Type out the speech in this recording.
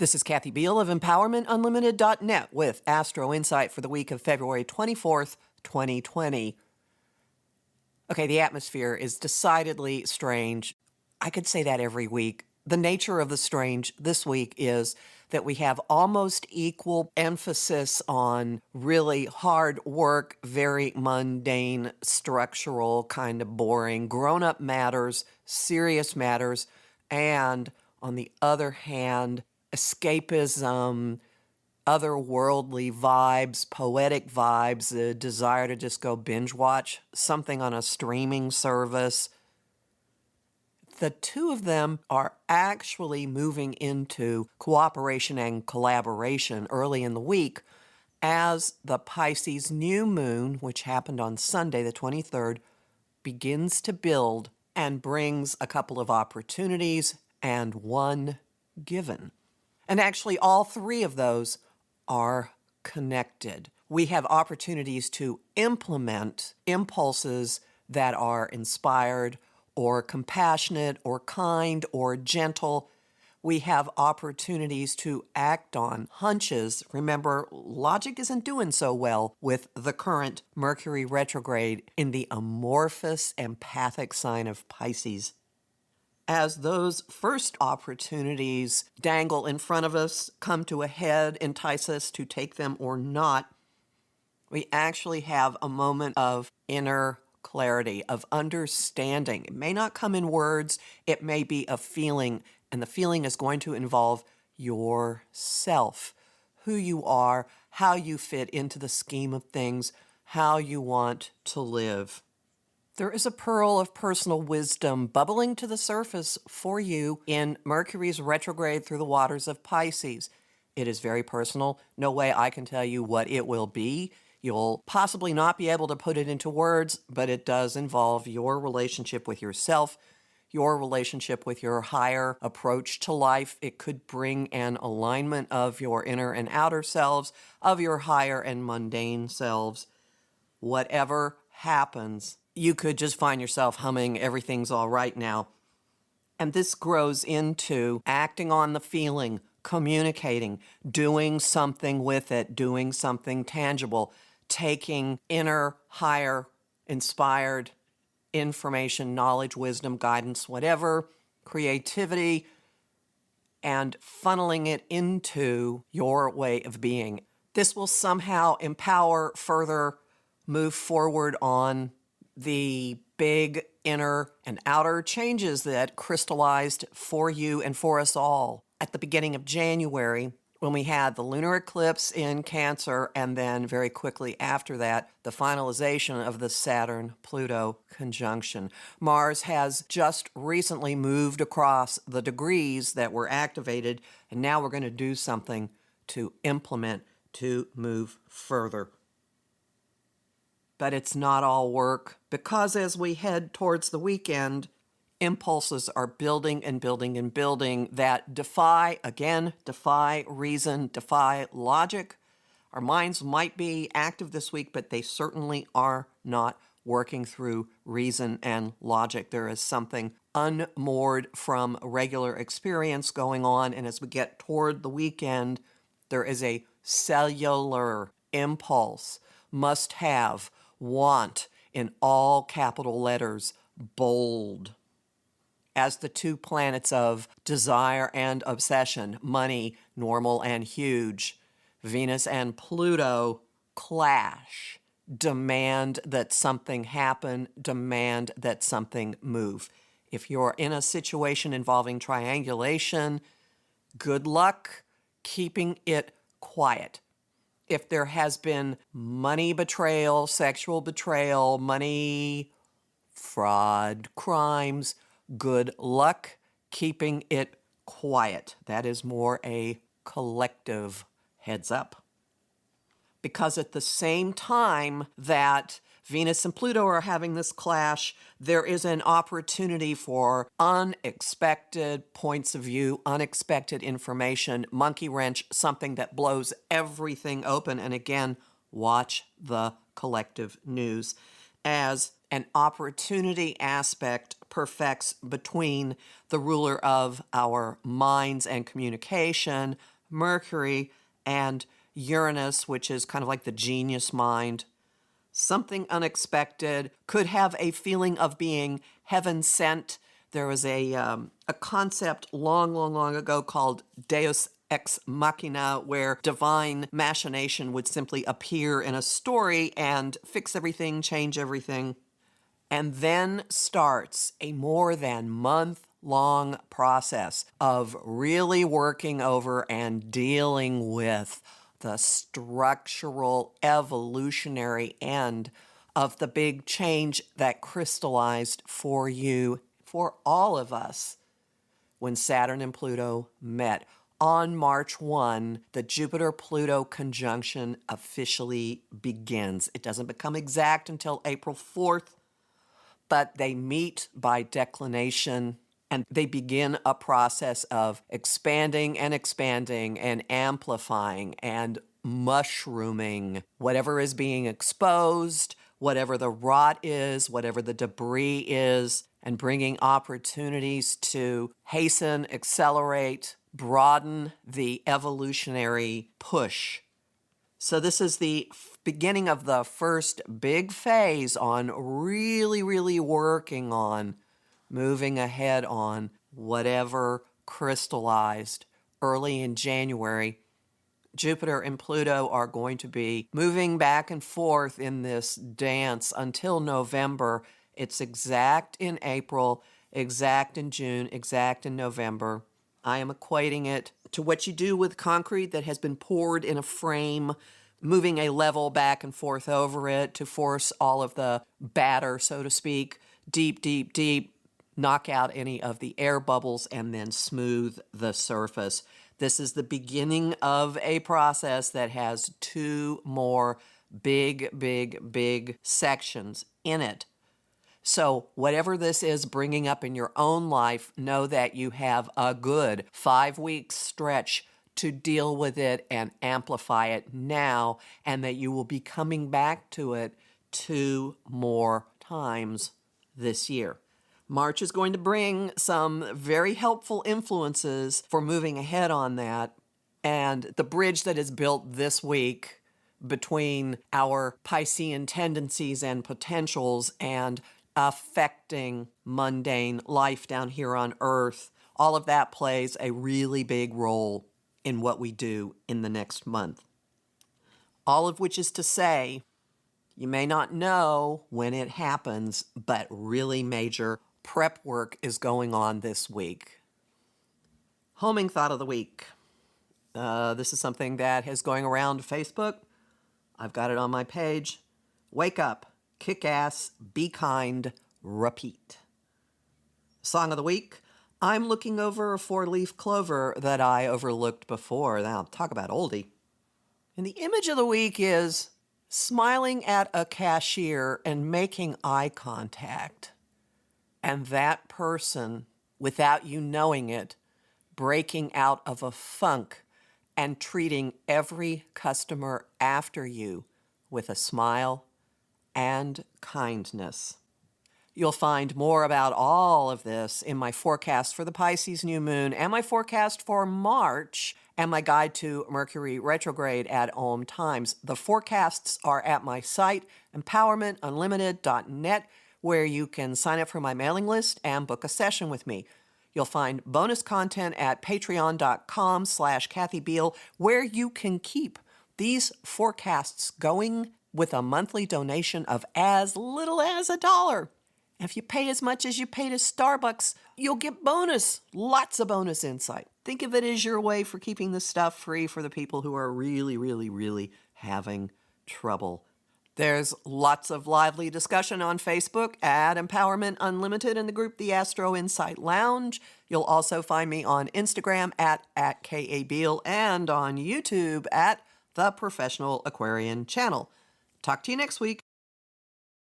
This is Kathy Beal of EmpowermentUnlimited.net with Astro-Insight for the week of February 24th, 2020. Okay, the atmosphere is decidedly strange. I could say that every week. The nature of the strange this week is that we have almost equal emphasis on really hard work, very mundane, structural, kind of boring, grown-up matters, serious matters, and on the other hand, escapism, otherworldly vibes, poetic vibes, a desire to just go binge watch something on a streaming service. The two of them are actually moving into cooperation and collaboration early in the week as the Pisces new moon, which happened on Sunday the 23rd, begins to build and brings a couple of opportunities and one given. And actually, all three of those are connected. We have opportunities to implement impulses that are inspired or compassionate or kind or gentle. We have opportunities to act on hunches. Remember, logic isn't doing so well with the current Mercury retrograde in the amorphous, empathic sign of Pisces. As those first opportunities dangle in front of us, come to a head, entice us to take them or not, we actually have a moment of inner clarity, of understanding. It may not come in words, it may be a feeling, and the feeling is going to involve yourself, who you are, how you fit into the scheme of things, how you want to live. There is a pearl of personal wisdom bubbling to the surface for you in Mercury's retrograde through the waters of Pisces. It is very personal. No way I can tell you what it will be. You'll possibly not be able to put it into words, but it does involve your relationship with yourself, your relationship with your higher approach to life. It could bring an alignment of your inner and outer selves, of your higher and mundane selves. Whatever happens, you could just find yourself humming "Everything's All Right Now." And this grows into acting on the feeling, communicating, doing something with it, doing something tangible, taking inner, higher, inspired information, knowledge, wisdom, guidance, whatever, creativity, and funneling it into your way of being. This will somehow empower further move forward on the big inner and outer changes that crystallized for you and for us all at the beginning of January, when we had the lunar eclipse in Cancer, and then very quickly after that, the finalization of the Saturn-Pluto conjunction. Mars has just recently moved across the degrees that were activated, and now we're going to do something to implement, to move further. But it's not all work, because as we head towards the weekend, impulses are building and building and building that defy reason, defy logic. Our minds might be active this week, but they certainly are not working through reason and logic. There is something unmoored from regular experience going on, and as we get toward the weekend, there is a cellular impulse, must have, want, in all capital letters, bold. As the two planets of desire and obsession, money, normal and huge, Venus and Pluto, clash, demand that something happen, demand that something move. If you're in a situation involving triangulation, good luck keeping it quiet. If there has been money betrayal, sexual betrayal, money fraud, crimes, good luck keeping it quiet. That is more a collective heads up. Because at the same time that Venus and Pluto are having this clash, there is an opportunity for unexpected points of view, unexpected information, monkey wrench, something that blows everything open. And again, watch the collective news. as an opportunity aspect perfects between the ruler of our minds and communication, Mercury, and Uranus, which is kind of like the genius mind. Something unexpected could have a feeling of being heaven sent. There was a concept long ago called Deus ex machina, where divine machination would simply appear in a story and fix everything, change everything. And then starts a more than month-long process of really working over and dealing with the structural evolutionary end of the big change that crystallized for you, for all of us, when Saturn and Pluto met. On March 1, the Jupiter-Pluto conjunction officially begins. It doesn't become exact until April 4th, but they meet by declination, and they begin a process of expanding and amplifying and mushrooming whatever is being exposed, whatever the rot is, whatever the debris is, and bringing opportunities to hasten, accelerate, broaden the evolutionary push. So this is the beginning of the first big phase on really working on moving ahead on whatever crystallized early in January. Jupiter and Pluto are going to be moving back and forth in this dance until November. It's exact in April, exact in June, exact in November. I am equating it to what you do with concrete that has been poured in a frame, moving a level back and forth over it to force all of the batter, so to speak, deep, knock out any of the air bubbles, and then smooth the surface. This is the beginning of a process that has two more big sections in it. So whatever this is bringing up in your own life, know that you have a good 5-week stretch to deal with it and amplify it now, and that you will be coming back to it 2 more times this year. March is going to bring some very helpful influences for moving ahead on that, and the bridge that is built this week between our Piscean tendencies and potentials and affecting mundane life down here on Earth, all of that plays a really big role in what we do in the next month. All of which is to say, you may not know when it happens, but really major prep work is going on this week. Homing thought of the week. This is something that is going around Facebook. I've got it on my page. Wake up, kick ass, be kind, repeat. Song of the week. I'm looking over a 4-leaf clover that I overlooked before. Now, talk about oldie. And the image of the week is smiling at a cashier and making eye contact. And that person, without you knowing it, breaking out of a funk and treating every customer after you with a smile and kindness. You'll find more about all of this in my forecast for the Pisces new moon and my forecast for March and my guide to Mercury retrograde at Om Times. The forecasts are at my site, empowermentunlimited.net, where you can sign up for my mailing list and book a session with me. You'll find bonus content at patreon.com/Kathy Beal, where you can keep these forecasts going with a monthly donation of as little as $1. If you pay as much as you pay to Starbucks, you'll get bonus, lots of bonus insight. Think of it as your way for keeping this stuff free for the people who are really having trouble. There's lots of lively discussion on Facebook at Empowerment Unlimited in the group The Astro-Insight Lounge. You'll also find me on Instagram at @KABeal and on YouTube at The Professional Aquarian Channel. Talk to you next week.